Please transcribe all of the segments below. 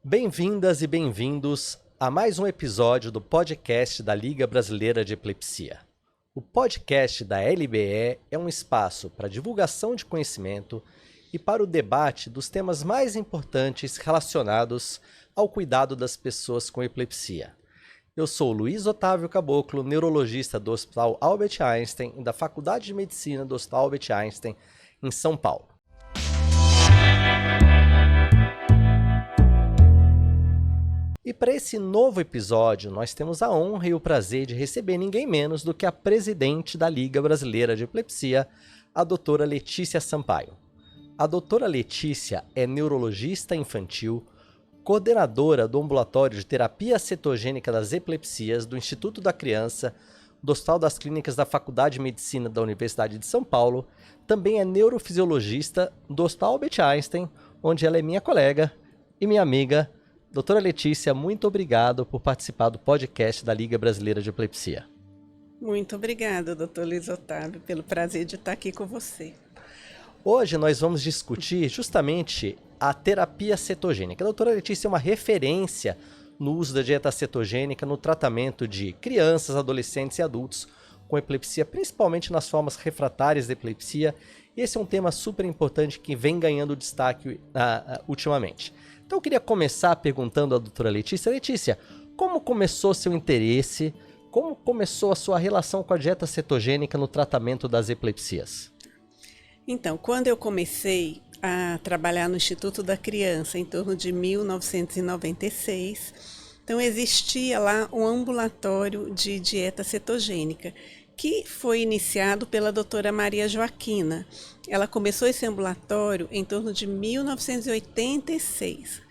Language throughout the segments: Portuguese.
Bem-vindas e bem-vindos a mais um episódio do podcast da Liga Brasileira de Epilepsia. O podcast da LBE é um espaço para divulgação de conhecimento e para o debate dos temas mais importantes relacionados ao cuidado das pessoas com epilepsia. Eu sou Luiz Otávio Caboclo, neurologista do Hospital Albert Einstein e da Faculdade de Medicina do Hospital Albert Einstein, em São Paulo. E para esse novo episódio, nós temos a honra e o prazer de receber ninguém menos do que a presidente da Liga Brasileira de Epilepsia, a doutora Letícia Sampaio. A doutora Letícia é neurologista infantil, coordenadora do Ambulatório de Terapia Cetogênica das Epilepsias do Instituto da Criança, do Hospital das Clínicas da Faculdade de Medicina da Universidade de São Paulo, também é neurofisiologista do Hospital Albert Einstein, onde ela é minha colega e minha amiga. Doutora Letícia, muito obrigado por participar do podcast da Liga Brasileira de Epilepsia. Muito obrigada, doutor Luiz Otávio, pelo prazer de estar aqui com você. Hoje nós vamos discutir justamente a terapia cetogênica. A doutora Letícia é uma referência no uso da dieta cetogênica no tratamento de crianças, adolescentes e adultos com epilepsia, principalmente nas formas refratárias da epilepsia. E esse é um tema super importante que vem ganhando destaque ultimamente. Então eu queria começar perguntando à doutora Letícia. Letícia, como começou seu interesse, como começou a sua relação com a dieta cetogênica no tratamento das epilepsias? Então, quando eu comecei a trabalhar no Instituto da Criança, em torno de 1996, então existia lá um ambulatório de dieta cetogênica, que foi iniciado pela doutora Maria Joaquina. Ela começou esse ambulatório em torno de 1986,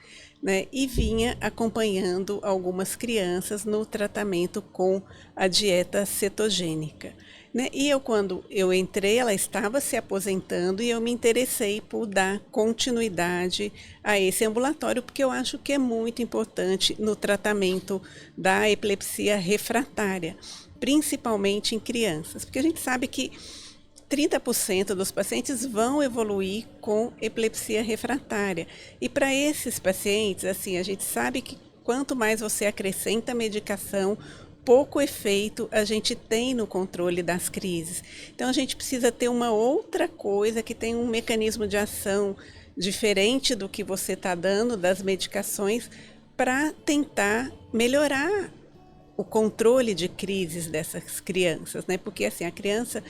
né, e vinha acompanhando algumas crianças no tratamento com a dieta cetogênica. Né? E quando eu entrei, ela estava se aposentando e eu me interessei por dar continuidade a esse ambulatório, porque eu acho que é muito importante no tratamento da epilepsia refratária, principalmente em crianças, porque a gente sabe que 30% dos pacientes vão evoluir com epilepsia refratária. E para esses pacientes, assim, a gente sabe que quanto mais você acrescenta medicação, pouco efeito a gente tem no controle das crises. Então a gente precisa ter uma outra coisa que tem um mecanismo de ação diferente do que você está dando das medicações para tentar melhorar o controle de crises dessas crianças, né? Porque assim, a criança,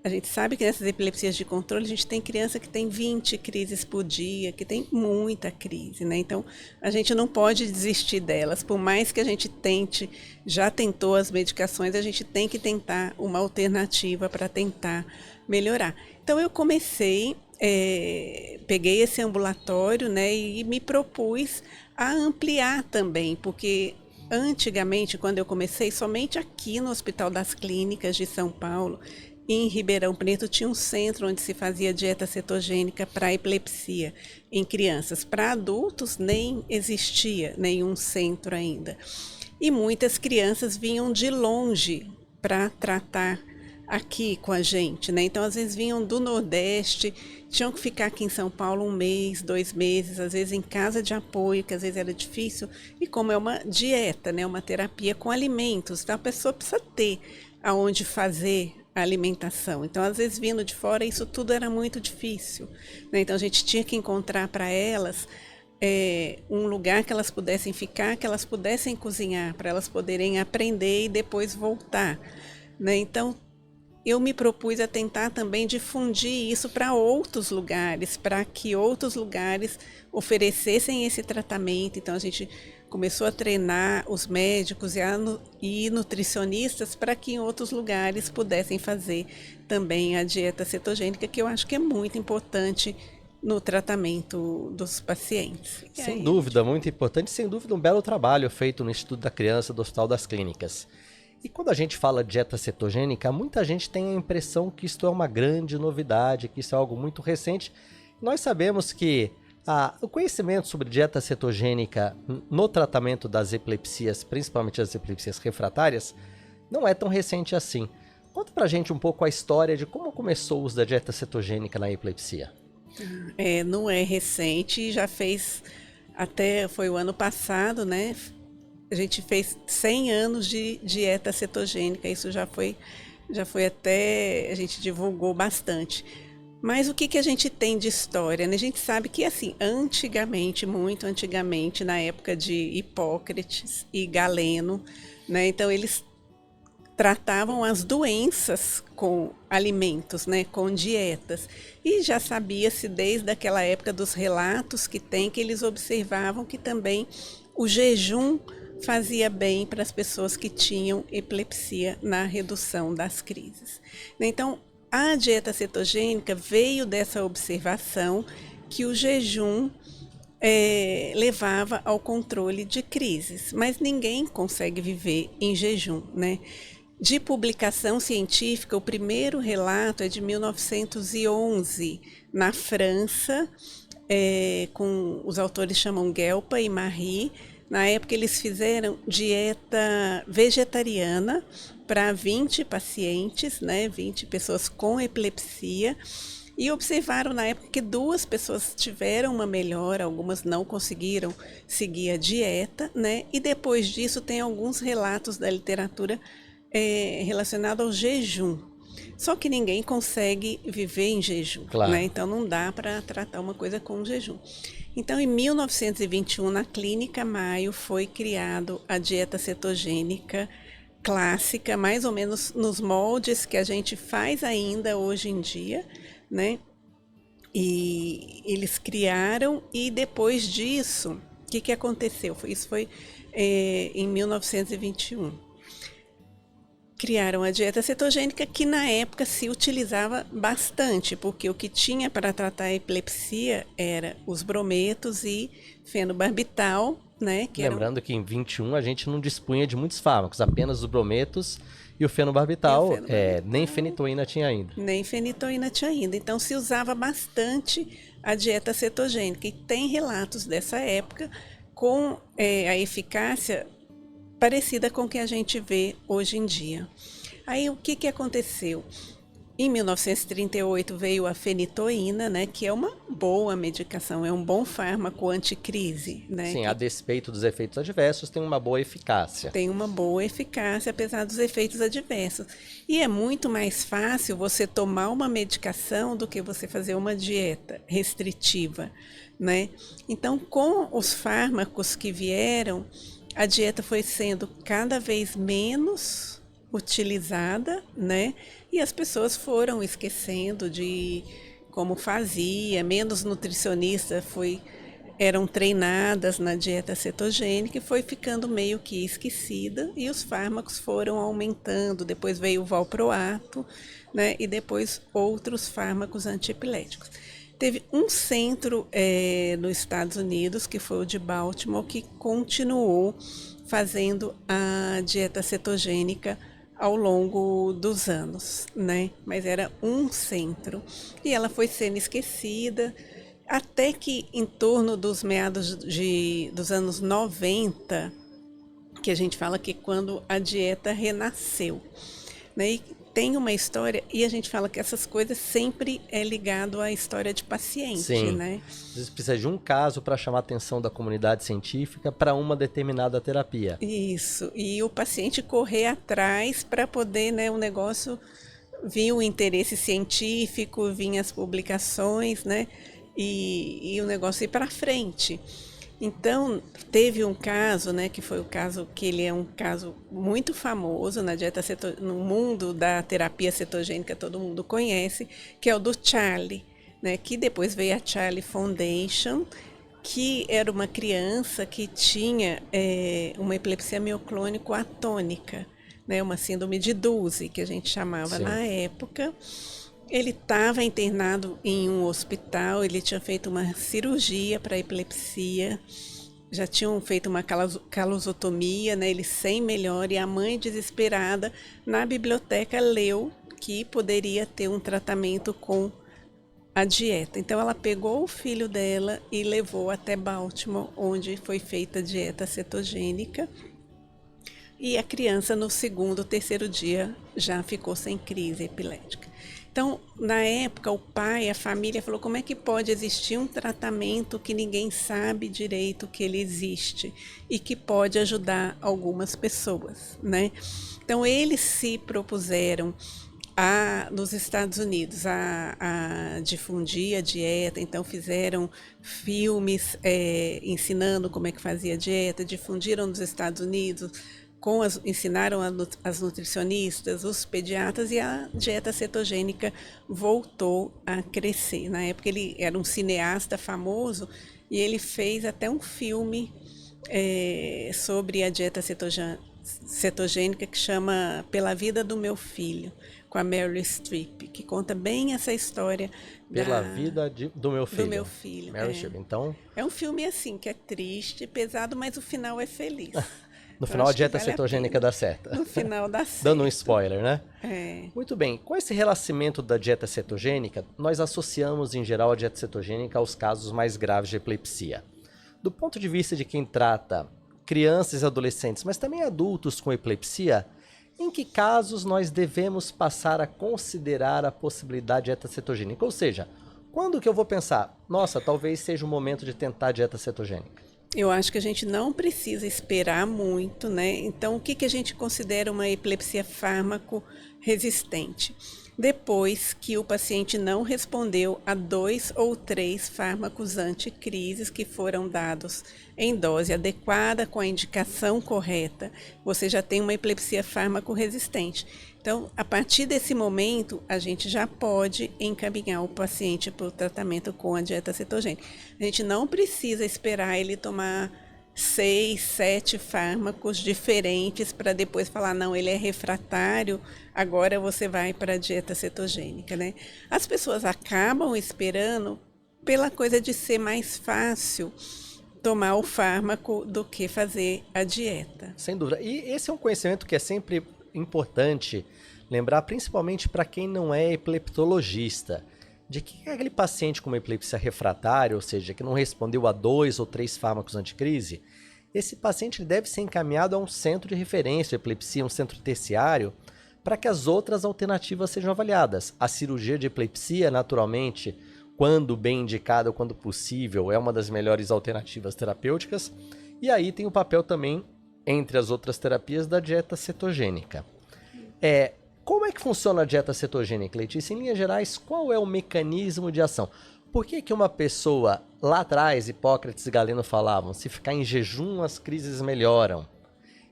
a gente sabe que nessas epilepsias de controle, a gente tem criança que tem 20 crises por dia, que tem muita crise, né? Então, a gente não pode desistir delas. Por mais que a gente tente, já tentou as medicações, a gente tem que tentar uma alternativa para tentar melhorar. Então, eu comecei, peguei esse ambulatório, né, e me propus a ampliar também, porque antigamente, quando eu comecei, somente aqui no Hospital das Clínicas de São Paulo, em Ribeirão Preto, tinha um centro onde se fazia dieta cetogênica para epilepsia em crianças. Para adultos, nem existia nenhum centro ainda. E muitas crianças vinham de longe para tratar aqui com a gente, né? Então, às vezes vinham do Nordeste, tinham que ficar aqui em São Paulo 1 mês, 2 meses, às vezes em casa de apoio, que às vezes era difícil. E como é uma dieta, né? Uma terapia com alimentos, então a pessoa precisa ter aonde fazer a alimentação. Então, às vezes, vindo de fora, isso tudo era muito difícil, né? Então, a gente tinha que encontrar para elas um lugar que elas pudessem ficar, que elas pudessem cozinhar, para elas poderem aprender e depois voltar, né? Então, eu me propus a tentar também difundir isso para outros lugares, para que outros lugares oferecessem esse tratamento. Então, a gente começou a treinar os médicos e nutricionistas para que em outros lugares pudessem fazer também a dieta cetogênica, que eu acho que é muito importante no tratamento dos pacientes. Sem dúvida, muito importante, sem dúvida um belo trabalho feito no Instituto da Criança do Hospital das Clínicas. E quando a gente fala de dieta cetogênica, muita gente tem a impressão que isto é uma grande novidade, que isso é algo muito recente. Nós sabemos que o conhecimento sobre dieta cetogênica no tratamento das epilepsias, principalmente as epilepsias refratárias, não é tão recente assim. Conta pra gente um pouco a história de como começou o uso da dieta cetogênica na epilepsia. Não é recente, já fez até foi o ano passado, né? A gente fez 100 anos de dieta cetogênica, isso já foi até, a gente divulgou bastante. Mas o que a gente tem de história, né? A gente sabe que, assim, antigamente, muito antigamente, na época de Hipócrates e Galeno, né? Então, eles tratavam as doenças com alimentos, né? Com dietas. E já sabia-se desde aquela época dos relatos que tem, que eles observavam que também o jejum fazia bem para as pessoas que tinham epilepsia na redução das crises. Então, a dieta cetogênica veio dessa observação que o jejum levava ao controle de crises, mas ninguém consegue viver em jejum, né? De publicação científica, o primeiro relato é de 1911, na França, com os autores chamam Guelpa e Marie. Na época, eles fizeram dieta vegetariana para 20 pacientes, né, 20 pessoas com epilepsia, e observaram na época que 2 pessoas tiveram uma melhora, algumas não conseguiram seguir a dieta, né, e depois disso tem alguns relatos da literatura relacionados ao jejum. Só que ninguém consegue viver em jejum, Claro. né? Então não dá para tratar uma coisa com jejum. Então, em 1921, na Clínica Mayo, foi criado a dieta cetogênica clássica, mais ou menos nos moldes que a gente faz ainda hoje em dia, né? E eles criaram, e depois disso, o que aconteceu? Isso foi em 1921. Criaram a dieta cetogênica, que na época se utilizava bastante, porque o que tinha para tratar a epilepsia era os brometos e fenobarbital, né? Lembrando que em 21 a gente não dispunha de muitos fármacos, apenas os brometos e o fenobarbital, nem fenitoína tinha ainda. Nem fenitoína tinha ainda, então se usava bastante a dieta cetogênica, e tem relatos dessa época com a eficácia parecida com o que a gente vê hoje em dia. Aí o que aconteceu? Em 1938 veio a fenitoína, né, que é uma boa medicação, é um bom fármaco anticrise, né? Sim, a despeito dos efeitos adversos, tem uma boa eficácia. Tem uma boa eficácia, apesar dos efeitos adversos. E é muito mais fácil você tomar uma medicação do que você fazer uma dieta restritiva, né? Então, com os fármacos que vieram, a dieta foi sendo cada vez menos utilizada, né? E as pessoas foram esquecendo de como fazia, menos nutricionistas eram treinadas na dieta cetogênica, e foi ficando meio que esquecida, e os fármacos foram aumentando. Depois veio o valproato, né? E depois outros fármacos antiepiléticos. Teve um centro nos Estados Unidos, que foi o de Baltimore, que continuou fazendo a dieta cetogênica ao longo dos anos, né? Mas era um centro. E ela foi sendo esquecida, até que em torno dos meados dos anos 90, que a gente fala que quando a dieta renasceu, né? E tem uma história, e a gente fala que essas coisas sempre é ligado à história de paciente, Sim. né? Às vezes precisa de um caso para chamar a atenção da comunidade científica para uma determinada terapia. Isso, e o paciente correr atrás para poder, né, o negócio, vir o interesse científico, vir as publicações, né, e o negócio ir para frente. Então, teve um caso, né, que foi o caso que ele é um caso muito famoso na dieta no mundo da terapia cetogênica, todo mundo conhece, que é o do Charlie, né, que depois veio a Charlie Foundation, que era uma criança que tinha uma epilepsia mioclônico atônica, né, uma síndrome de Duse, que a gente chamava na época. Ele estava internado em um hospital, ele tinha feito uma cirurgia para epilepsia, já tinham feito uma calosotomia, né, ele sem melhora, e a mãe, desesperada, na biblioteca leu que poderia ter um tratamento com a dieta. Então ela pegou o filho dela e levou até Baltimore, onde foi feita a dieta cetogênica, e a criança no segundo, terceiro dia já ficou sem crise epilética. Então, na época, o pai, a família falou, como é que pode existir um tratamento que ninguém sabe direito que ele existe e que pode ajudar algumas pessoas, né? Então, eles se propuseram nos Estados Unidos a difundir a dieta, então fizeram filmes ensinando como é que fazia a dieta, difundiram nos Estados Unidos, ensinaram as nutricionistas, os pediatras, e a dieta cetogênica voltou a crescer. Na época ele era um cineasta famoso e ele fez até um filme sobre a dieta cetogênica que chama Pela Vida do Meu Filho, com a Meryl Streep, que conta bem essa história. Pela vida do meu filho. Do meu filho. Meryl Streep, então... É um filme assim, que é triste, pesado, mas o final é feliz. No final a dieta cetogênica dá certo. No final dá certo. Dando um spoiler, né? É. Muito bem. Com esse relacionamento da dieta cetogênica, nós associamos em geral a dieta cetogênica aos casos mais graves de epilepsia. Do ponto de vista de quem trata crianças e adolescentes, mas também adultos com epilepsia, em que casos nós devemos passar a considerar a possibilidade de dieta cetogênica? Ou seja, quando que eu vou pensar, nossa, talvez seja o momento de tentar a dieta cetogênica? Eu acho que a gente não precisa esperar muito, né? Então, o que a gente considera uma epilepsia fármaco resistente? Depois que o paciente não respondeu a 2 ou 3 fármacos anticrises que foram dados em dose adequada, com a indicação correta, você já tem uma epilepsia fármaco resistente. Então, a partir desse momento, a gente já pode encaminhar o paciente para o tratamento com a dieta cetogênica. A gente não precisa esperar ele tomar 6, 7 fármacos diferentes para depois falar, não, ele é refratário, agora você vai para a dieta cetogênica, né? As pessoas acabam esperando pela coisa de ser mais fácil tomar o fármaco do que fazer a dieta. Sem dúvida. E esse é um conhecimento que é sempre importante lembrar, principalmente para quem não é epileptologista, de que aquele paciente com uma epilepsia refratária, ou seja, que não respondeu a 2 ou 3 fármacos anticrise, esse paciente deve ser encaminhado a um centro de referência de epilepsia, um centro terciário, para que as outras alternativas sejam avaliadas. A cirurgia de epilepsia, naturalmente, quando bem indicada ou quando possível, é uma das melhores alternativas terapêuticas, e aí tem o papel também, entre as outras terapias, da dieta cetogênica. Como é que funciona a dieta cetogênica, Letícia? Em linhas gerais, qual é o mecanismo de ação? Por que uma pessoa, lá atrás, Hipócrates e Galeno falavam, se ficar em jejum as crises melhoram?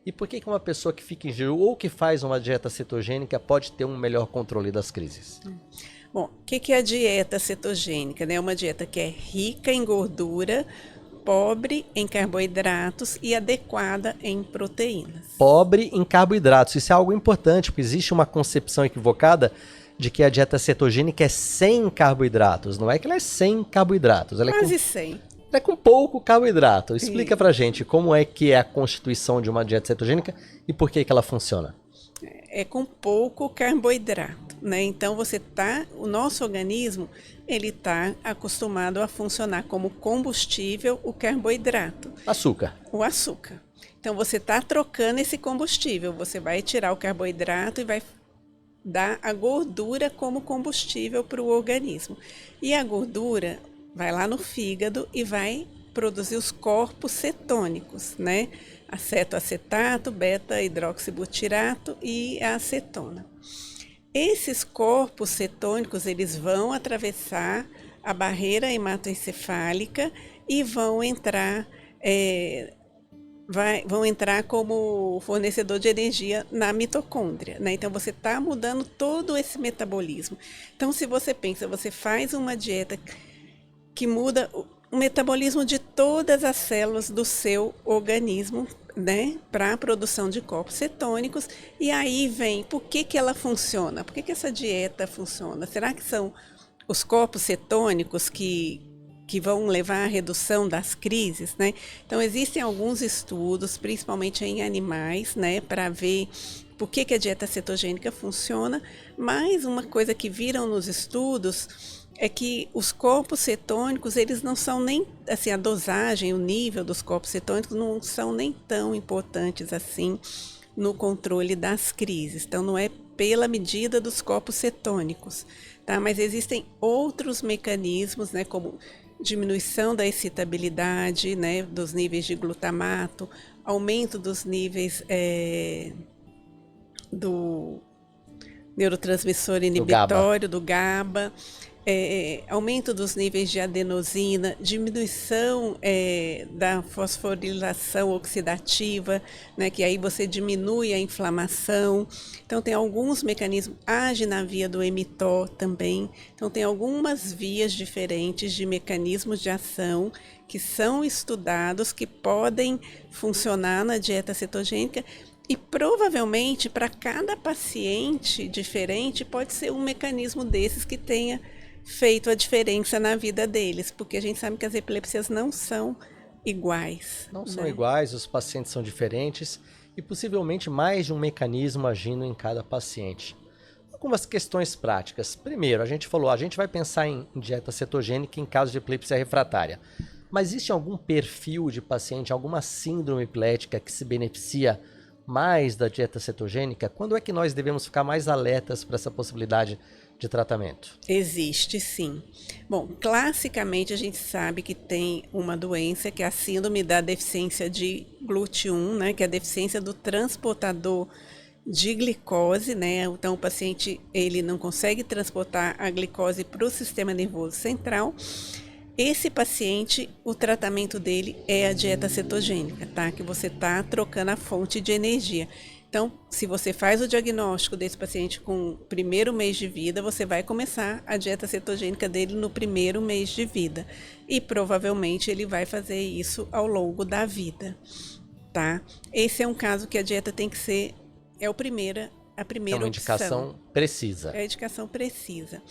E por que uma pessoa que fica em jejum ou que faz uma dieta cetogênica pode ter um melhor controle das crises? Bom, o que é a dieta cetogênica? É uma dieta que é rica em gordura, pobre em carboidratos e adequada em proteínas. Pobre em carboidratos. Isso é algo importante, porque existe uma concepção equivocada de que a dieta cetogênica é sem carboidratos. Não é que ela é sem carboidratos. Ela Quase sem. Ela é com pouco carboidrato. Explica pra gente como é que é a constituição de uma dieta cetogênica e por que ela funciona. É com pouco carboidrato, né? Então o nosso organismo, ele está acostumado a funcionar como combustível o carboidrato. Açúcar. O açúcar. Então você está trocando esse combustível, você vai tirar o carboidrato e vai dar a gordura como combustível para o organismo. E a gordura vai lá no fígado e vai produzir os corpos cetônicos, né? Acetoacetato, beta-hidroxibutirato e a acetona. Esses corpos cetônicos, eles vão atravessar a barreira hematoencefálica e vão entrar como fornecedor de energia na mitocôndria, né? Então você está mudando todo esse metabolismo. Então, se você pensa, você faz uma dieta que muda o metabolismo de todas as células do seu organismo, né, para a produção de corpos cetônicos, e aí vem por que ela funciona, por que essa dieta funciona? Será que são os corpos cetônicos que vão levar à redução das crises, né? Então existem alguns estudos, principalmente em animais, né, para ver por que a dieta cetogênica funciona, mas uma coisa que viram nos estudos é que os corpos cetônicos, eles não são nem, assim, a dosagem, o nível dos corpos cetônicos não são nem tão importantes assim no controle das crises. Então, não é pela medida dos corpos cetônicos, tá? Mas existem outros mecanismos, né, como diminuição da excitabilidade, né, dos níveis de glutamato, aumento dos níveis do neurotransmissor inibitório, do GABA, aumento dos níveis de adenosina, diminuição da fosforilação oxidativa, né, que aí você diminui a inflamação. Então, tem alguns mecanismos, age na via do mTOR também. Então, tem algumas vias diferentes de mecanismos de ação que são estudados, que podem funcionar na dieta cetogênica. E provavelmente para cada paciente diferente pode ser um mecanismo desses que tenha feito a diferença na vida deles, porque a gente sabe que as epilepsias não são iguais. Não são iguais, os pacientes são diferentes e possivelmente mais de um mecanismo agindo em cada paciente. Algumas questões práticas. Primeiro, a gente falou, a gente vai pensar em dieta cetogênica em caso de epilepsia refratária. Mas existe algum perfil de paciente, alguma síndrome epilética que se beneficia mais da dieta cetogênica? Quando é que nós devemos ficar mais alertas para essa possibilidade de tratamento? Existe, sim. Bom, classicamente a gente sabe que tem uma doença que é a síndrome da deficiência de GLUT1, né, que é a deficiência do transportador de glicose, né? Então o paciente ele não consegue transportar a glicose para o sistema nervoso central. Esse paciente, o tratamento dele é a dieta cetogênica, tá? Que você tá trocando a fonte de energia. Então, se você faz o diagnóstico desse paciente com o primeiro mês de vida, você vai começar a dieta cetogênica dele no primeiro mês de vida. E provavelmente ele vai fazer isso ao longo da vida, tá? Esse é um caso que a dieta tem que ser, a primeira é uma indicação precisa. É a indicação precisa.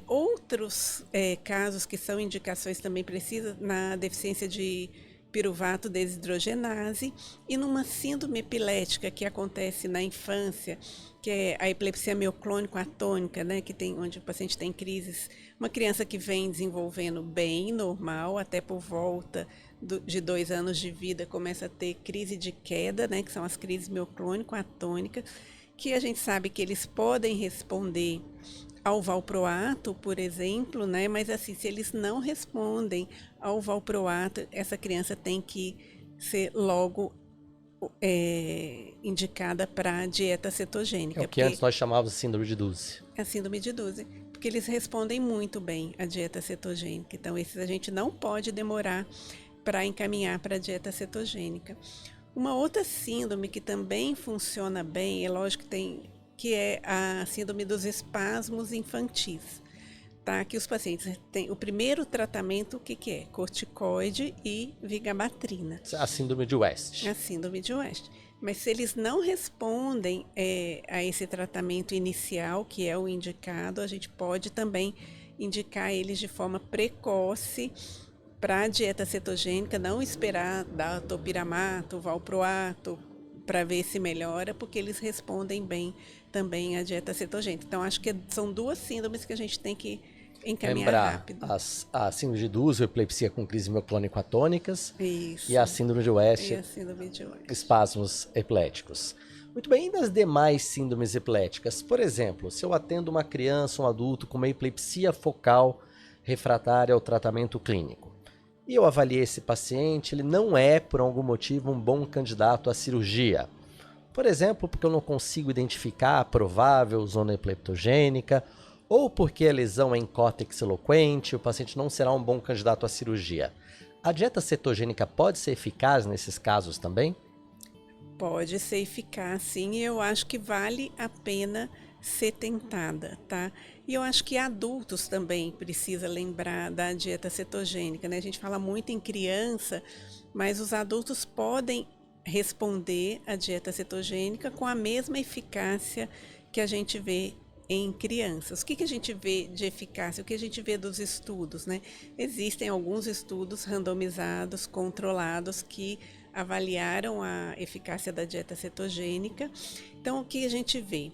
Outros casos que são indicações também precisas na deficiência de piruvato desidrogenase e numa síndrome epilética que acontece na infância, que é a epilepsia mioclônico-atônica, né, onde o paciente tem crises, uma criança que vem desenvolvendo bem, normal, até por volta de 2 anos de vida começa a ter crise de queda, né, que são as crises mioclônico-atônicas, que a gente sabe que eles podem responder ao valproato, por exemplo, né? Mas assim, se eles não respondem ao valproato, essa criança tem que ser logo indicada para dieta cetogênica. É o que antes nós chamávamos de síndrome de Duse. É a síndrome de Duse, porque eles respondem muito bem à dieta cetogênica. Então, esses a gente não pode demorar para encaminhar para a dieta cetogênica. Uma outra síndrome que também funciona bem, é lógico que é a síndrome dos espasmos infantis, tá? Que os pacientes têm o primeiro tratamento, o que é? Corticoide e vigabatrina. A síndrome de West. A síndrome de West. Mas se eles não respondem a esse tratamento inicial, que é o indicado, a gente pode também indicar eles de forma precoce para a dieta cetogênica, não esperar dar topiramato, valproato, para ver se melhora, porque eles respondem bem também à dieta cetogênica. Então, acho que são 2 síndromes que a gente tem que encaminhar rápido. A síndrome de Duse, epilepsia com crises mioclônico-atônicas. Isso. E a síndrome de West, espasmos epiléticos. Muito bem, e das demais síndromes epiléticas? Por exemplo, se eu atendo uma criança, um adulto com uma epilepsia focal refratária ao tratamento clínico, e eu avaliei esse paciente, ele não é, por algum motivo, um bom candidato à cirurgia. Por exemplo, porque eu não consigo identificar a provável zona epileptogênica, ou porque a lesão é em córtex eloquente, o paciente não será um bom candidato à cirurgia. A dieta cetogênica pode ser eficaz nesses casos também? Pode ser eficaz, sim, e eu acho que vale a pena ser tentada, tá? E eu acho que adultos também precisa lembrar da dieta cetogênica, né? A gente fala muito em criança, mas os adultos podem responder à dieta cetogênica com a mesma eficácia que a gente vê em crianças. O que a gente vê de eficácia? O que a gente vê dos estudos, né? Existem alguns estudos randomizados, controlados, que avaliaram a eficácia da dieta cetogênica. Então, o que a gente vê?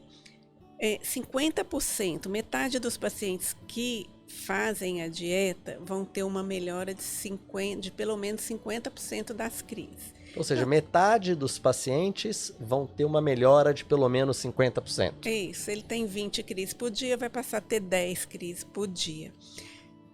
50%, metade dos pacientes que fazem a dieta vão ter uma melhora de pelo menos 50% das crises. Ou seja, metade dos pacientes vão ter uma melhora de pelo menos 50%. Isso, ele tem 20 crises por dia, vai passar a ter 10 crises por dia.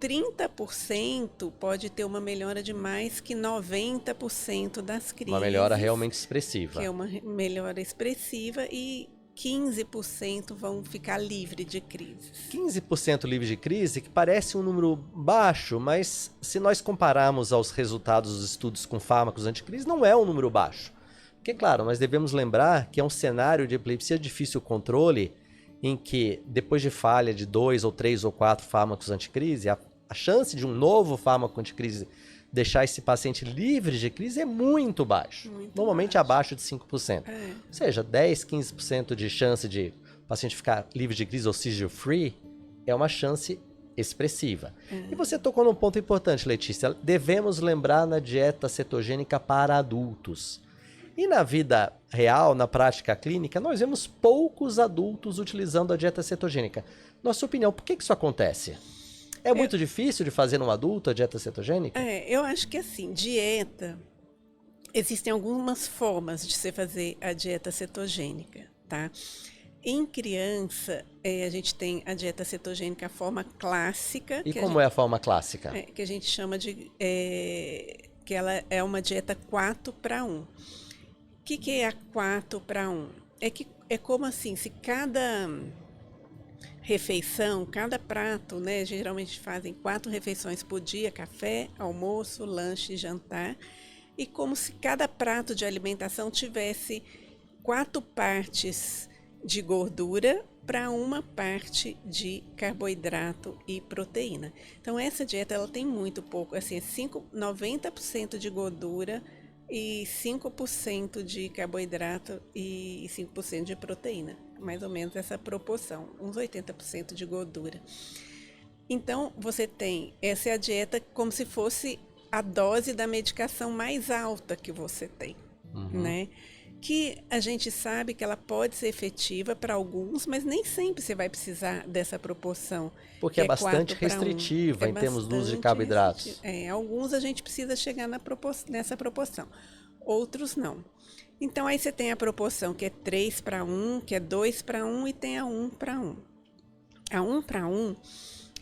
30% pode ter uma melhora de mais que 90% das crises. Uma melhora realmente expressiva. Que é uma melhora expressiva, e 15% vão ficar livre de crises. 15% livre de crise, que parece um número baixo, mas se nós compararmos aos resultados dos estudos com fármacos anticrise, não é um número baixo. Porque, claro, nós devemos lembrar que é um cenário de epilepsia de difícil controle, em que, depois de falha de 2 ou 3 ou 4 fármacos anticrise, a chance de um novo fármaco anticrise deixar esse paciente livre de crise é muito baixo. Normalmente abaixo de 5%. Ou seja, 10, 15% de chance de o paciente ficar livre de crise ou seizure free é uma chance expressiva. E você tocou num ponto importante, Letícia. Devemos lembrar na dieta cetogênica para adultos. E na vida real, na prática clínica, nós vemos poucos adultos utilizando a dieta cetogênica. Na sua opinião, por que isso acontece? É muito difícil de fazer num adulto a dieta cetogênica? Eu acho que assim, dieta, existem algumas formas de você fazer a dieta cetogênica, tá? Em criança, a gente tem a dieta cetogênica, a forma clássica. E como é a forma clássica? Que a gente chama de, que ela é uma dieta 4-para-1. O que é a 4-para-1? É como assim, se cada refeição, cada prato, né? Geralmente fazem 4 refeições por dia, café, almoço, lanche e jantar. E como se cada prato de alimentação tivesse 4 partes de gordura para uma parte de carboidrato e proteína. Então essa dieta ela tem muito pouco, assim, 90% de gordura e 5% de carboidrato e 5% de proteína. Mais ou menos essa proporção, uns 80% de gordura. Então, você tem, essa é a dieta como se fosse a dose da medicação mais alta que você tem, né? Que a gente sabe que ela pode ser efetiva para alguns, mas nem sempre você vai precisar dessa proporção. Porque é bastante restritiva em termos do uso de carboidratos. Alguns a gente precisa chegar nessa proporção, outros não. Então, aí você tem a proporção que é 3-para-1, que é 2-para-1 e tem a 1-para-1. A 1-para-1,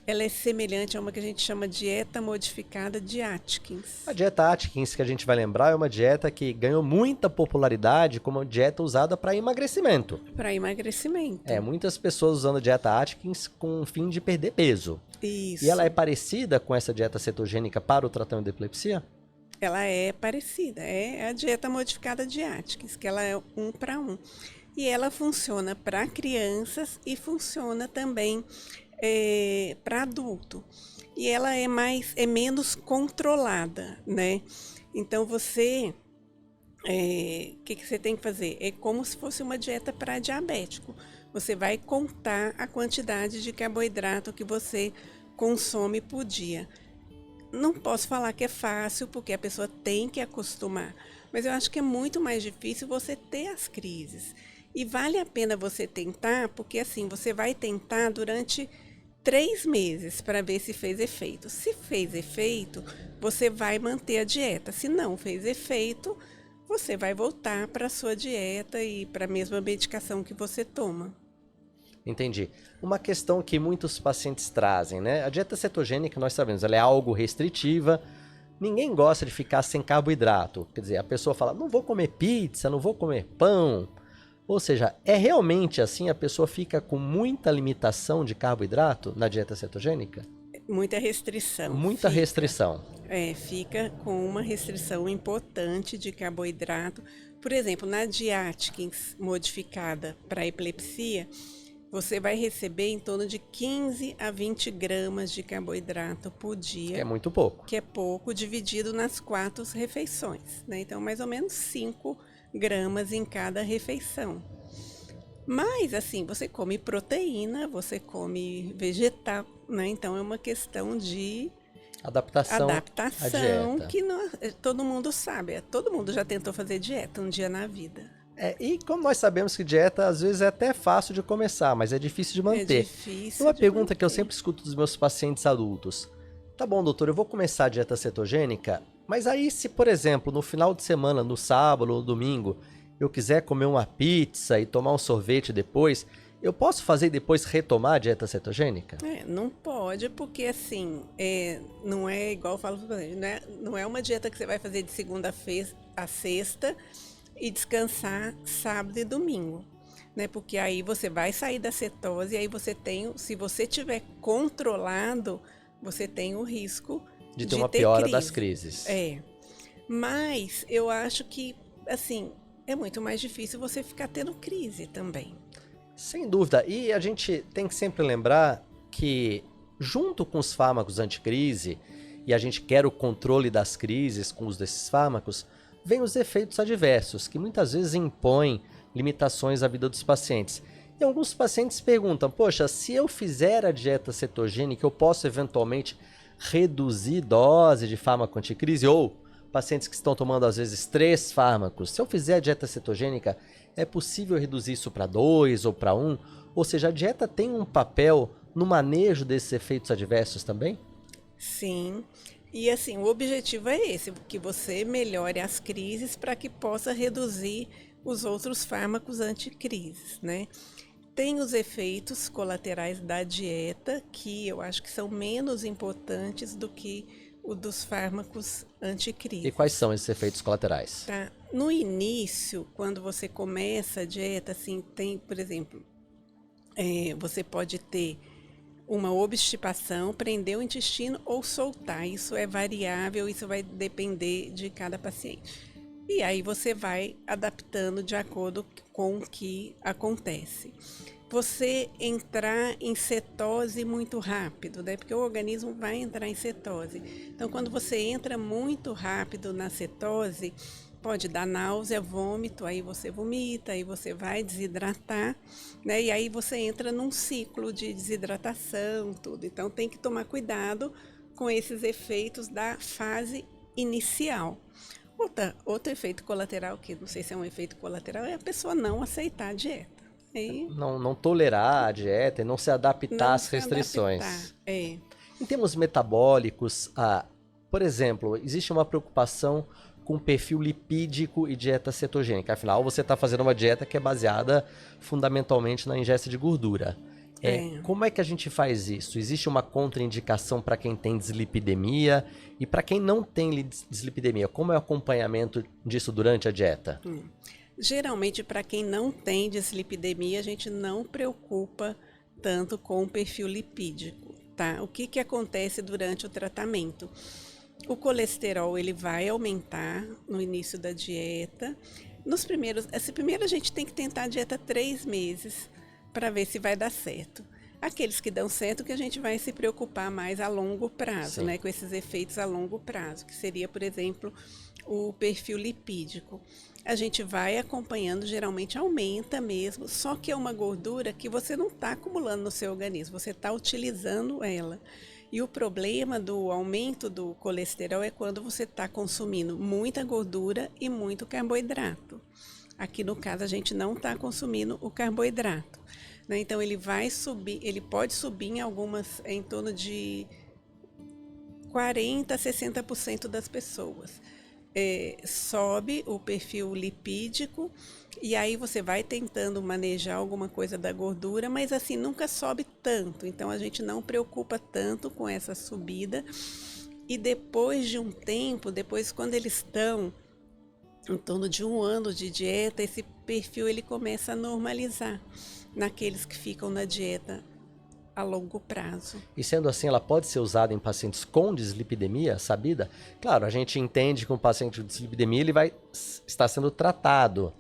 ela é semelhante a uma que a gente chama dieta modificada de Atkins. A dieta Atkins, que a gente vai lembrar, é uma dieta que ganhou muita popularidade como dieta usada para emagrecimento. Para emagrecimento. Muitas pessoas usando a dieta Atkins com o fim de perder peso. Isso. E ela é parecida com essa dieta cetogênica para o tratamento da epilepsia? Ela é parecida, é a dieta modificada de Atkins, que ela é 1-para-1. E ela funciona para crianças e funciona também para adulto. E ela é menos controlada, né? Então você, que você tem que fazer? É como se fosse uma dieta para diabético. Você vai contar a quantidade de carboidrato que você consome por dia. Não posso falar que é fácil, porque a pessoa tem que acostumar. Mas eu acho que é muito mais difícil você ter as crises. E vale a pena você tentar, porque assim, você vai tentar durante 3 meses para ver se fez efeito. Se fez efeito, você vai manter a dieta. Se não fez efeito, você vai voltar para a sua dieta e para a mesma medicação que você toma. Entendi. Uma questão que muitos pacientes trazem, né? A dieta cetogênica, nós sabemos, ela é algo restritiva. Ninguém gosta de ficar sem carboidrato. Quer dizer, a pessoa fala, não vou comer pizza, não vou comer pão. Ou seja, é realmente assim? A pessoa fica com muita limitação de carboidrato na dieta cetogênica? Muita restrição. Muita restrição. Fica com uma restrição importante de carboidrato. Por exemplo, na Atkins modificada para epilepsia, você vai receber em torno de 15 a 20 gramas de carboidrato por dia. Que é muito pouco. Que é pouco, dividido nas 4 refeições, né? Então, mais ou menos 5 gramas em cada refeição. Mas, assim, você come proteína, você come vegetal, né? Então, é uma questão de adaptação à dieta. Que todo mundo sabe. Todo mundo já tentou fazer dieta um dia na vida. E como nós sabemos que dieta às vezes é até fácil de começar, mas é difícil de manter. É difícil. Uma pergunta que eu sempre escuto dos meus pacientes adultos. Tá bom, doutor, eu vou começar a dieta cetogênica, Mas aí se, por exemplo, no final de semana, no sábado ou domingo, eu quiser comer uma pizza e tomar um sorvete depois, eu posso fazer e depois retomar a dieta cetogênica? Não pode, porque assim, não é igual eu falo, não é uma dieta que você vai fazer de segunda a sexta e descansar sábado e domingo, né? Porque aí você vai sair da cetose e aí você tem, se você tiver controlado, você tem o risco De ter de uma ter piora crise. das crises. Mas eu acho que, assim, é muito mais difícil você ficar tendo crise também. Sem dúvida. E a gente tem que sempre lembrar que, junto com os fármacos anticrise, e a gente quer o controle das crises com o uso desses fármacos, vem os efeitos adversos, que muitas vezes impõem limitações à vida dos pacientes. E alguns pacientes perguntam, poxa, se eu fizer a dieta cetogênica, eu posso eventualmente reduzir dose de fármaco anticrise? Ou pacientes que estão tomando às vezes 3 fármacos, se eu fizer a dieta cetogênica, é possível reduzir isso para 2 ou para 1? Ou seja, a dieta tem um papel no manejo desses efeitos adversos também? Sim. E assim, o objetivo é esse, que você melhore as crises para que possa reduzir os outros fármacos anticrises, né? Tem os efeitos colaterais da dieta, que eu acho que são menos importantes do que o dos fármacos anticrise. E quais são esses efeitos colaterais? Tá? No início, quando você começa a dieta, assim, tem, por exemplo, você pode ter uma obstipação, prender o intestino ou soltar. Isso é variável, isso vai depender de cada paciente. E aí você vai adaptando de acordo com o que acontece. Você entrar em cetose muito rápido, né? Porque o organismo vai entrar em cetose. Então, quando você entra muito rápido na cetose, pode dar náusea, vômito, aí você vomita, aí você vai desidratar, né? E aí você entra num ciclo de desidratação, tudo. Então, tem que tomar cuidado com esses efeitos da fase inicial. Outro efeito colateral, que não sei se é um efeito colateral, é a pessoa não aceitar a dieta. Não tolerar a dieta e não se adaptar às restrições. Em termos metabólicos, por exemplo, existe uma preocupação com perfil lipídico e dieta cetogênica. Afinal, você está fazendo uma dieta que é baseada fundamentalmente na ingesta de gordura. Como é que a gente faz isso? Existe uma contraindicação para quem tem dislipidemia e para quem não tem dislipidemia? Como é o acompanhamento disso durante a dieta? Geralmente, para quem não tem dislipidemia, a gente não preocupa tanto com o perfil lipídico, tá? O que acontece durante o tratamento? O colesterol ele vai aumentar no início da dieta. Primeiro a gente tem que tentar a dieta 3 meses para ver se vai dar certo. Aqueles que dão certo que a gente vai se preocupar mais a longo prazo, né? Com esses efeitos a longo prazo, que seria, por exemplo, o perfil lipídico. A gente vai acompanhando, geralmente aumenta mesmo, só que é uma gordura que você não está acumulando no seu organismo, você está utilizando ela. E o problema do aumento do colesterol é quando você está consumindo muita gordura e muito carboidrato. Aqui no caso a gente não está consumindo o carboidrato, né? Então ele vai subir, ele pode subir em torno de 40% a 60% das pessoas. Sobe o perfil lipídico e aí você vai tentando manejar alguma coisa da gordura, mas assim nunca sobe tanto, então a gente não preocupa tanto com essa subida. E depois de um tempo, depois quando eles estão em torno de 1 ano de dieta, esse perfil ele começa a normalizar naqueles que ficam na dieta a longo prazo. E sendo assim, ela pode ser usada em pacientes com dislipidemia, sabida? Claro, a gente entende que um paciente com dislipidemia ele vai estar sendo tratado,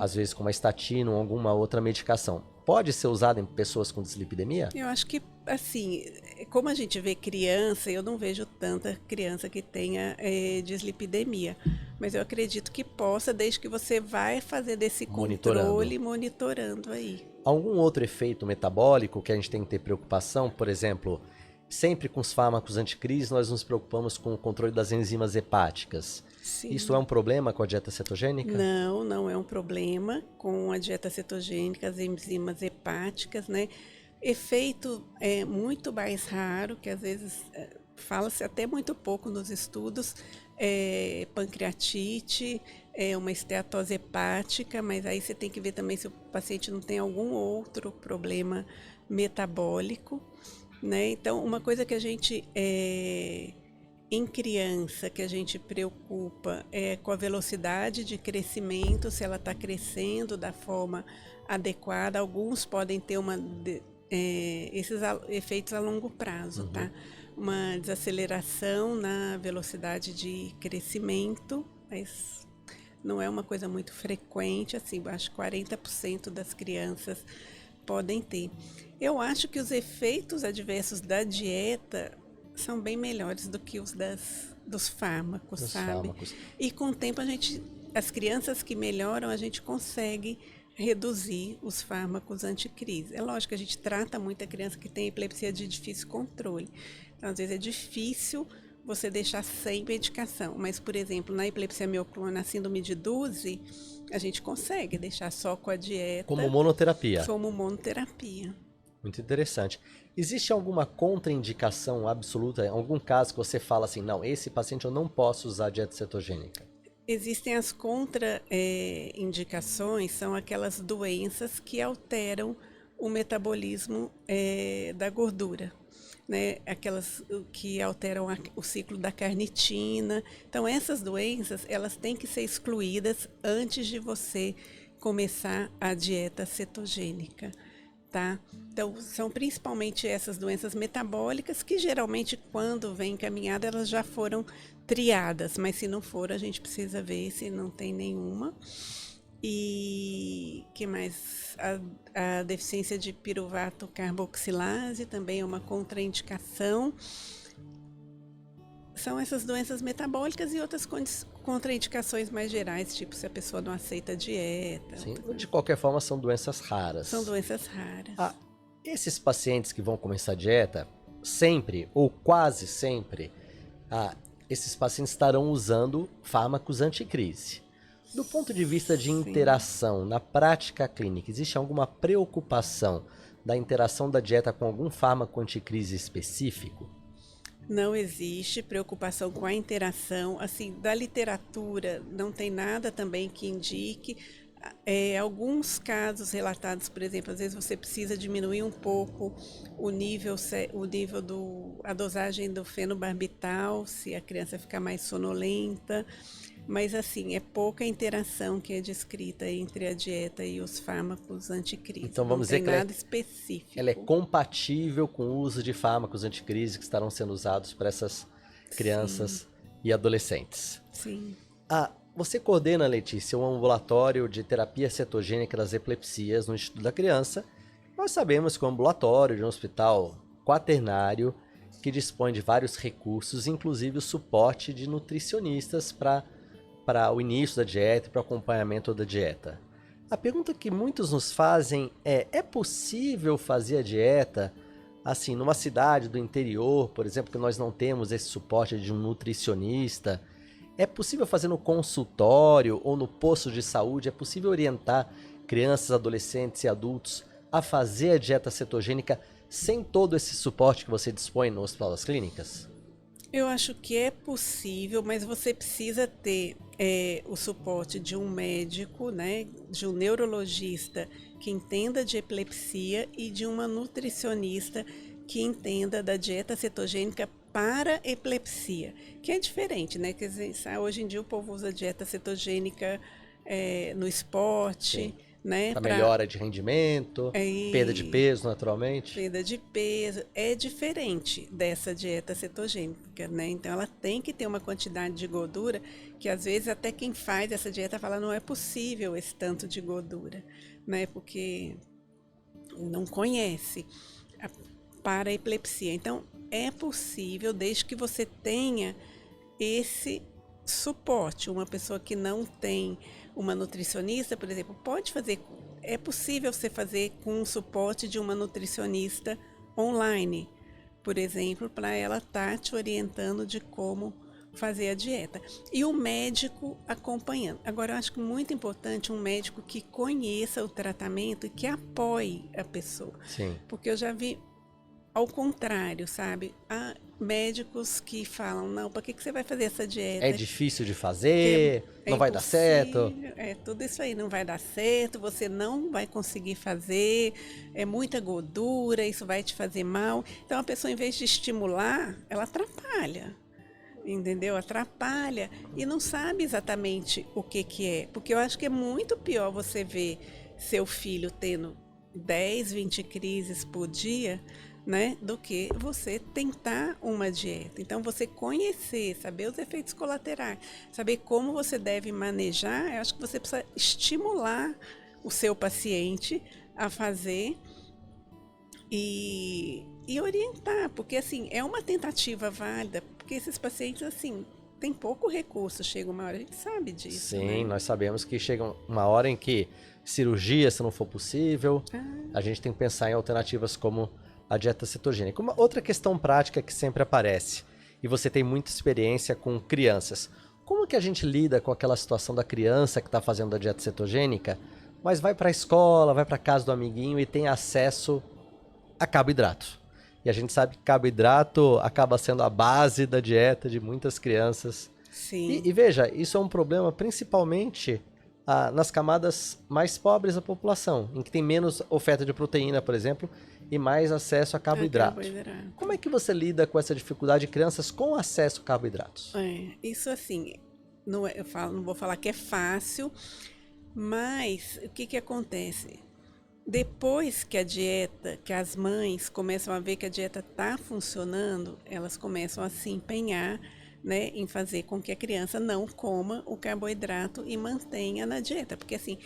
às vezes com uma estatina ou alguma outra medicação. Pode ser usada em pessoas com dislipidemia? Eu acho que, assim, como a gente vê criança, eu não vejo tanta criança que tenha dislipidemia. Mas eu acredito que possa, desde que você vai fazer desse controle, monitorando aí. Algum outro efeito metabólico que a gente tem que ter preocupação? Por exemplo, sempre com os fármacos anticrise, nós nos preocupamos com o controle das enzimas hepáticas. Sim. Isso é um problema com a dieta cetogênica? Não, não é um problema com a dieta cetogênica, as enzimas hepáticas, né? Efeito é muito mais raro, que às vezes fala-se até muito pouco nos estudos, pancreatite, uma esteatose hepática, mas aí você tem que ver também se o paciente não tem algum outro problema metabólico, né? Então, uma coisa que a gente em criança que a gente preocupa é com a velocidade de crescimento, se ela está crescendo da forma adequada. Alguns podem ter esses efeitos a longo prazo, tá? Uma desaceleração na velocidade de crescimento, mas não é uma coisa muito frequente, assim, acho que 40% das crianças podem ter. Eu acho que os efeitos adversos da dieta são bem melhores do que os dos fármacos, sabe? E com o tempo as crianças que melhoram, a gente consegue reduzir os fármacos anticrise. É lógico que a gente trata muita criança que tem epilepsia de difícil controle. Então, às vezes é difícil você deixar sem medicação. Mas, por exemplo, na epilepsia mioclone, na síndrome de Duze, a gente consegue deixar só com a dieta. Como monoterapia. Como monoterapia. Muito interessante. Existe alguma contraindicação absoluta, algum caso que você fala assim, não, esse paciente eu não posso usar dieta cetogênica? Existem as contraindicações, são aquelas doenças que alteram o metabolismo da gordura, né? Aquelas que alteram o ciclo da carnitina. Então, essas doenças, elas têm que ser excluídas antes de você começar a dieta cetogênica. Tá? Então, são principalmente essas doenças metabólicas que geralmente, quando vem encaminhada, elas já foram triadas, mas se não for, a gente precisa ver se não tem nenhuma. E que mais? A deficiência de piruvato carboxilase também é uma contraindicação. São essas doenças metabólicas e outras contraindicações mais gerais, tipo se a pessoa não aceita a dieta. Sim, de qualquer forma, são doenças raras. São doenças raras. Esses pacientes que vão começar a dieta, sempre ou quase sempre, esses pacientes estarão usando fármacos anticrise. Do ponto de vista de interação na prática clínica, existe alguma preocupação da interação da dieta com algum fármaco anticrise específico? Não existe preocupação com a interação, assim, da literatura não tem nada também que indique. Alguns casos relatados, por exemplo, às vezes você precisa diminuir um pouco a dosagem do fenobarbital, se a criança ficar mais sonolenta, mas assim, é pouca interação que é descrita entre a dieta e os fármacos anticrise. Então vamos dizer que nada específico. Ela é compatível com o uso de fármacos anticrise que estarão sendo usados para essas crianças e adolescentes. Sim. Você coordena, Letícia, um ambulatório de terapia cetogênica das epilepsias no Instituto da Criança. Nós sabemos que o ambulatório de um hospital quaternário que dispõe de vários recursos, inclusive o suporte de nutricionistas para o início da dieta e para o acompanhamento da dieta. A pergunta que muitos nos fazem é possível fazer a dieta assim numa cidade do interior, por exemplo, que nós não temos esse suporte de um nutricionista? É possível fazer no consultório ou no posto de saúde? É possível orientar crianças, adolescentes e adultos a fazer a dieta cetogênica sem todo esse suporte que você dispõe no Hospital das Clínicas? Eu acho que é possível, mas você precisa ter o suporte de um médico, né, de um neurologista que entenda de epilepsia e de uma nutricionista que entenda da dieta cetogênica para epilepsia, que é diferente, né? Quer dizer, hoje em dia o povo usa dieta cetogênica no esporte, né? Para melhora de rendimento, perda de peso, naturalmente. Perda de peso é diferente dessa dieta cetogênica, né? Então ela tem que ter uma quantidade de gordura que às vezes até quem faz essa dieta fala não é possível esse tanto de gordura, né? Porque não conhece para a epilepsia. Então é possível, desde que você tenha esse suporte. Uma pessoa que não tem uma nutricionista, por exemplo, pode fazer. É possível você fazer com o suporte de uma nutricionista online, por exemplo, para ela estar te orientando de como fazer a dieta. E o médico acompanhando. Agora, eu acho que muito importante um médico que conheça o tratamento e que apoie a pessoa. Sim. Porque eu já vi ao contrário, sabe? médicos que falam, não, para que você vai fazer essa dieta? É difícil de fazer, não vai dar certo. Tudo isso aí não vai dar certo, você não vai conseguir fazer, é muita gordura, isso vai te fazer mal. Então a pessoa, em vez de estimular, ela atrapalha. Entendeu? Atrapalha e não sabe exatamente o que é. Porque eu acho que é muito pior você ver seu filho tendo 10, 20 crises por dia, né, do que você tentar uma dieta. Então, você conhecer, saber os efeitos colaterais, saber como você deve manejar, eu acho que você precisa estimular o seu paciente a fazer e orientar, porque assim, é uma tentativa válida, porque esses pacientes, assim, têm pouco recurso, chega uma hora, a gente sabe disso. Sim, né? nós sabemos que chega uma hora em que cirurgia, se não for possível, a gente tem que pensar em alternativas como a dieta cetogênica. Uma outra questão prática que sempre aparece, e você tem muita experiência com crianças, como que a gente lida com aquela situação da criança que está fazendo a dieta cetogênica, mas vai para a escola, vai para casa do amiguinho e tem acesso a carboidrato? E a gente sabe que carboidrato acaba sendo a base da dieta de muitas crianças. Sim. E veja, isso é um problema principalmente nas camadas mais pobres da população, em que tem menos oferta de proteína, por exemplo, e mais acesso a carboidrato. Como é que você lida com essa dificuldade de crianças com acesso a carboidratos? Isso assim, não vou falar que é fácil, mas o que acontece? Depois que a dieta, que as mães começam a ver que a dieta está funcionando, elas começam a se empenhar, né, em fazer com que a criança não coma o carboidrato e mantenha na dieta. Porque assim,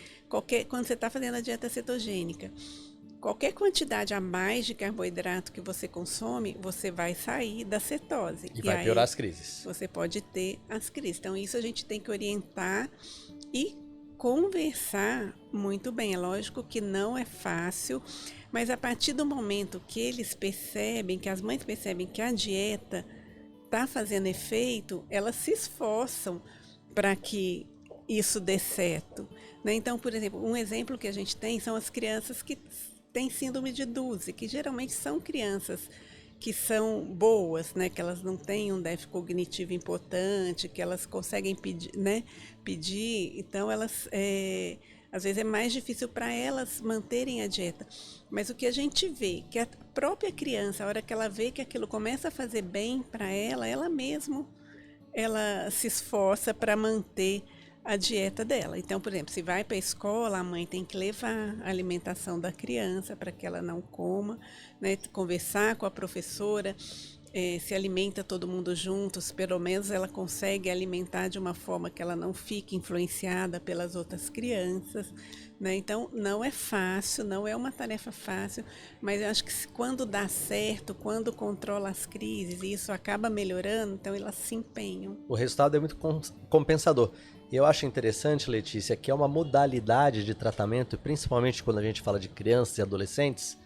quando você está fazendo a dieta cetogênica, qualquer quantidade a mais de carboidrato que você consome, você vai sair da cetose. E vai piorar as crises. Você pode ter as crises. Então, isso a gente tem que orientar e conversar muito bem. É lógico que não é fácil, mas a partir do momento que eles percebem, que as mães percebem que a dieta está fazendo efeito, elas se esforçam para que isso dê certo. Né? Então, por exemplo, um exemplo que a gente tem são as crianças que têm síndrome de Duse, que geralmente são crianças que são boas, né? Que elas não têm um déficit cognitivo importante, que elas conseguem pedir, né? Então elas às vezes é mais difícil para elas manterem a dieta. Mas o que a gente vê, que a própria criança, a hora que ela vê que aquilo começa a fazer bem para ela mesma, ela se esforça para manter a dieta dela. Então, por exemplo, se vai para a escola, a mãe tem que levar a alimentação da criança para que ela não coma, né? Conversar com a professora, se alimenta todo mundo juntos, pelo menos ela consegue alimentar de uma forma que ela não fique influenciada pelas outras crianças. Né? Então, não é fácil, não é uma tarefa fácil, mas eu acho que quando dá certo, quando controla as crises e isso acaba melhorando, então elas se empenham. O resultado é muito compensador. E eu acho interessante, Letícia, que é uma modalidade de tratamento, principalmente quando a gente fala de crianças e adolescentes,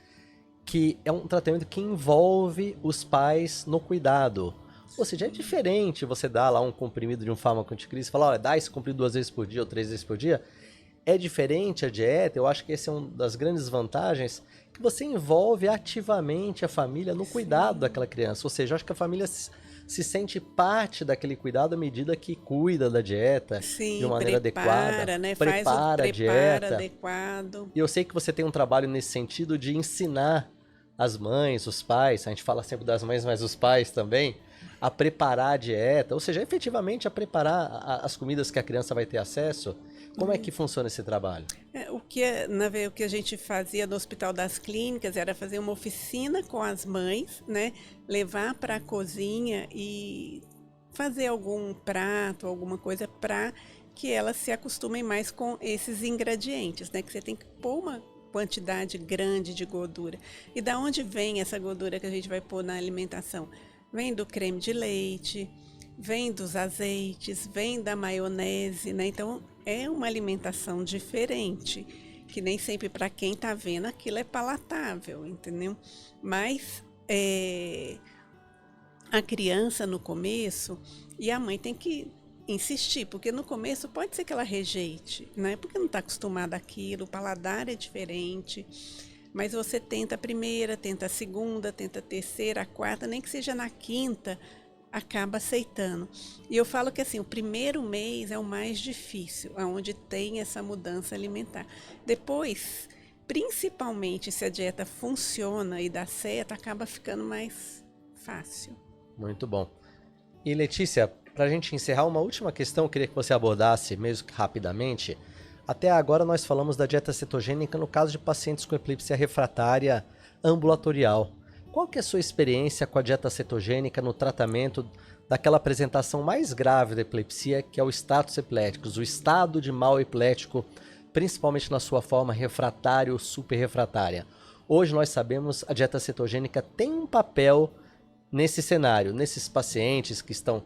que é um tratamento que envolve os pais no cuidado. Ou seja, é diferente você dar lá um comprimido de um fármaco anticrise e falar, olha, dá esse comprimido 2 vezes por dia ou 3 vezes por dia. É diferente a dieta, eu acho que essa é uma das grandes vantagens, que você envolve ativamente a família no cuidado daquela criança. Ou seja, eu acho que a família se sente parte daquele cuidado à medida que cuida da dieta de uma maneira adequada, né? prepara a dieta adequado. E eu sei que você tem um trabalho nesse sentido de ensinar as mães, os pais, a gente fala sempre das mães, mas os pais também, a preparar a dieta, ou seja, efetivamente a preparar as comidas que a criança vai ter acesso. Como é que funciona esse trabalho? O que a gente fazia no Hospital das Clínicas era fazer uma oficina com as mães, né? Levar para a cozinha e fazer algum prato, alguma coisa para que elas se acostumem mais com esses ingredientes, né? Que você tem que pôr uma quantidade grande de gordura. E da onde vem essa gordura que a gente vai pôr na alimentação? Vem do creme de leite, vem dos azeites, vem da maionese, né? Então, é uma alimentação diferente, que nem sempre para quem está vendo aquilo é palatável, entendeu? Mas a criança no começo, e a mãe tem que insistir, porque no começo pode ser que ela rejeite, né? Porque não está acostumada àquilo, o paladar é diferente, mas você tenta a primeira, tenta a segunda, tenta a terceira, a quarta, nem que seja na quinta, acaba aceitando. E eu falo que assim, o primeiro mês é o mais difícil, onde tem essa mudança alimentar. Depois, principalmente se a dieta funciona e dá certo, acaba ficando mais fácil. Muito bom. E Letícia, para a gente encerrar, uma última questão, eu queria que você abordasse, mesmo que rapidamente. Até agora nós falamos da dieta cetogênica no caso de pacientes com epilepsia refratária ambulatorial. Qual que é a sua experiência com a dieta cetogênica no tratamento daquela apresentação mais grave da epilepsia, que é o status epiléticos, o estado de mal epilético, principalmente na sua forma refratária ou superrefratária? Hoje nós sabemos que a dieta cetogênica tem um papel nesse cenário, nesses pacientes que estão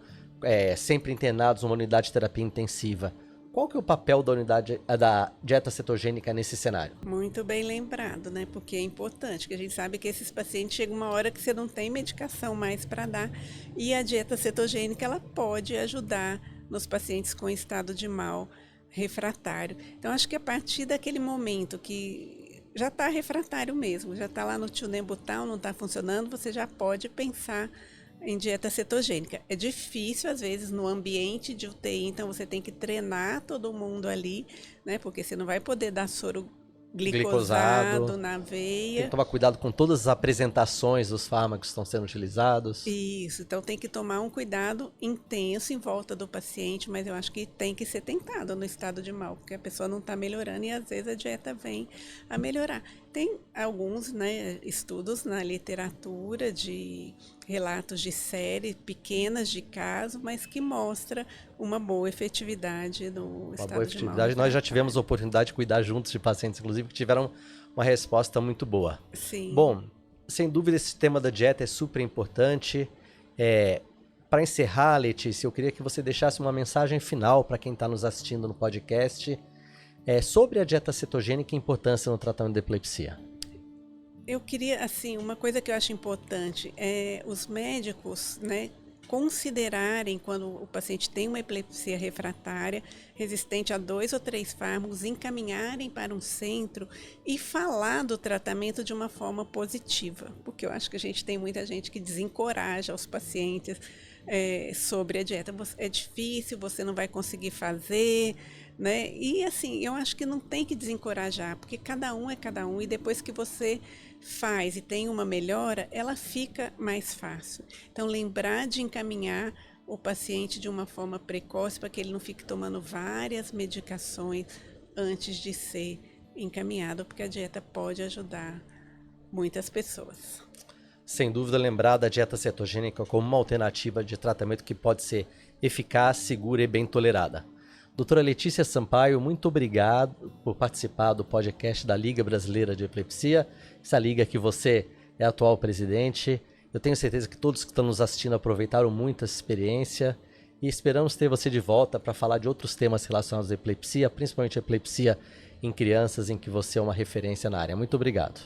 sempre internados numa unidade de terapia intensiva. Qual que é o papel da dieta cetogênica nesse cenário? Muito bem lembrado, né? Porque é importante, que a gente sabe que esses pacientes chegam uma hora que você não tem medicação mais para dar, e a dieta cetogênica ela pode ajudar nos pacientes com estado de mal refratário. Então, acho que a partir daquele momento que já está refratário mesmo, já está lá no tionembutal, não está funcionando, você já pode pensar em dieta cetogênica. É difícil, às vezes, no ambiente de UTI, então você tem que treinar todo mundo ali, né? Porque você não vai poder dar soro glicosado na veia. Tem que tomar cuidado com todas as apresentações dos fármacos que estão sendo utilizados. Isso, então tem que tomar um cuidado intenso em volta do paciente, mas eu acho que tem que ser tentado no estado de mal, porque a pessoa não está melhorando e às vezes a dieta vem a melhorar. Tem alguns, né, estudos na literatura de relatos de série pequenas de caso, mas que mostra uma boa efetividade no estado boa de mal. Nós já tivemos a oportunidade de cuidar juntos de pacientes, inclusive, que tiveram uma resposta muito boa. Sim. Bom, sem dúvida esse tema da dieta é super importante. Para encerrar, Letícia, eu queria que você deixasse uma mensagem final para quem está nos assistindo no podcast sobre a dieta cetogênica e a importância no tratamento da epilepsia. Eu queria, assim, uma coisa que eu acho importante é os médicos, né, considerarem, quando o paciente tem uma epilepsia refratária, resistente a 2 ou 3 fármacos, encaminharem para um centro e falar do tratamento de uma forma positiva, porque eu acho que a gente tem muita gente que desencoraja os pacientes sobre a dieta. É difícil, você não vai conseguir fazer, né? E assim, eu acho que não tem que desencorajar, porque cada um é cada um, e depois que você faz e tem uma melhora, ela fica mais fácil. Então, lembrar de encaminhar o paciente de uma forma precoce para que ele não fique tomando várias medicações antes de ser encaminhado, porque a dieta pode ajudar muitas pessoas. Sem dúvida, lembrar da dieta cetogênica como uma alternativa de tratamento que pode ser eficaz, segura e bem tolerada. Doutora Letícia Sampaio, muito obrigado por participar do podcast da Liga Brasileira de Epilepsia, essa liga que você é atual presidente. Eu tenho certeza que todos que estão nos assistindo aproveitaram muito essa experiência e esperamos ter você de volta para falar de outros temas relacionados à epilepsia, principalmente a epilepsia em crianças, em que você é uma referência na área. Muito obrigado.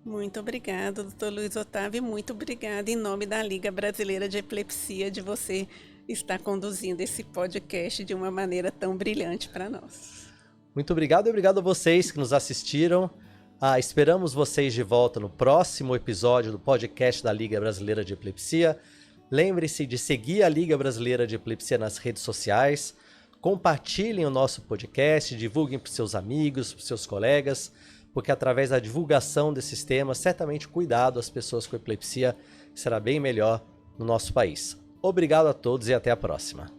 Muito obrigada, doutor Luiz Otávio, e muito obrigada em nome da Liga Brasileira de Epilepsia de você estar conduzindo esse podcast de uma maneira tão brilhante para nós. Muito obrigado e obrigado a vocês que nos assistiram. Esperamos vocês de volta no próximo episódio do podcast da Liga Brasileira de Epilepsia. Lembre-se de seguir a Liga Brasileira de Epilepsia nas redes sociais. Compartilhem o nosso podcast, divulguem para os seus amigos, para os seus colegas, porque através da divulgação desses temas, certamente cuidado às pessoas com epilepsia será bem melhor no nosso país. Obrigado a todos e até a próxima.